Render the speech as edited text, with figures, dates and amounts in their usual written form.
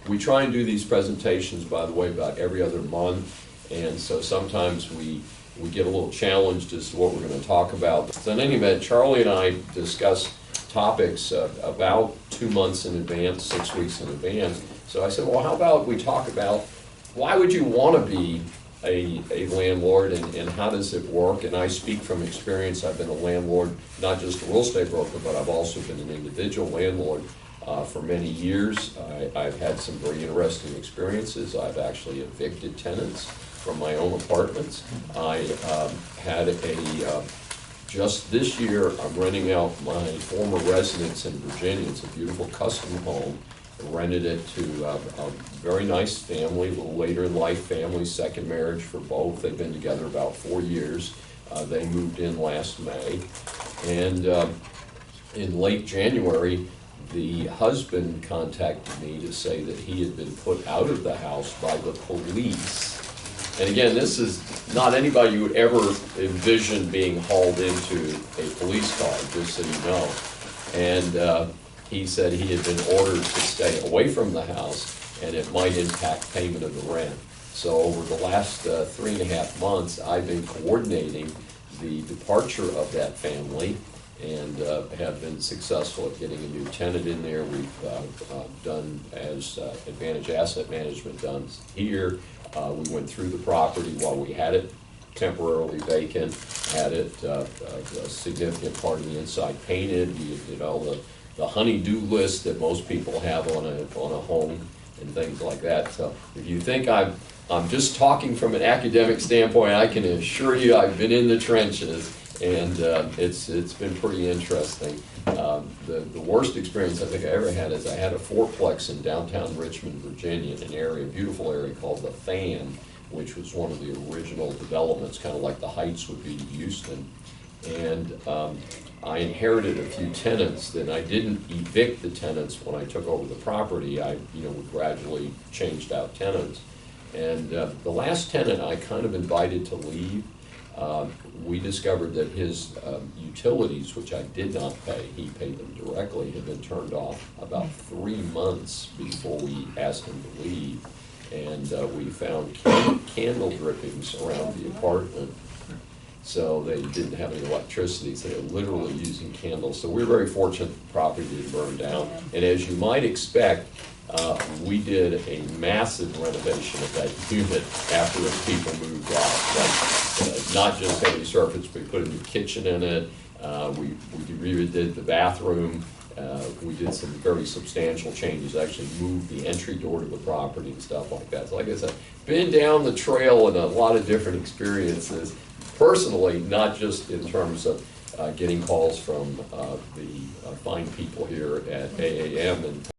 we try and do these presentations, by the way, about every other month, and so sometimes we get a little challenged as to what we're going to talk about. So in any event, Charlie and I discuss topics about 2 months in advance, 6 weeks in advance. So I said, well, how about we talk about why would you want to be a landlord, and how does it work? And I speak from experience. I've been a landlord, not just a real estate broker, but I've also been an individual landlord for many years. I've had some very interesting experiences. I've actually evicted tenants from my own apartments. I had just this year, I'm renting out my former residence in Virginia. It's a beautiful custom home. I rented it to a very nice family, a little later in life family, second marriage for both. They've been together about 4 years. They moved in last May. And in late January, the husband contacted me to say that he had been put out of the house by the police. And again, this is not anybody you would ever envision being hauled into a police car, just so you know. And he said he had been ordered to stay away from the house, and it might impact payment of the rent. So over the last 3.5 months, I've been coordinating the departure of that family, and have been successful at getting a new tenant in there. We've done as Advantage Asset Management done here. We went through the property while we had it temporarily vacant, had it a significant part of the inside painted. We did all the honey-do list that most people have on a home and things like that. So if you think I'm just talking from an academic standpoint, I can assure you I've been in the trenches. And it's been pretty interesting. The worst experience I think I ever had is I had a fourplex in downtown Richmond, Virginia, in an area, a beautiful area called the Fan, which was one of the original developments, kind of like the Heights would be to Houston. And I inherited a few tenants. Then I didn't evict the tenants when I took over the property. I would gradually changed out tenants. And the last tenant I kind of invited to leave. We discovered that his utilities, which I did not pay, he paid them directly, had been turned off about 3 months before we asked him to leave. And we found candle drippings around the apartment. So they didn't have any electricity, so they were literally using candles. So we were very fortunate the property didn't burn down. And as you might expect, we did a massive renovation of that unit after the people moved out. Like, not just heavy surface, we put a new kitchen in it. We redid the bathroom. We did some very substantial changes, actually moved the entry door to the property and stuff like that. So like I said, been down the trail in a lot of different experiences, personally, not just in terms of getting calls from the fine people here at AAM and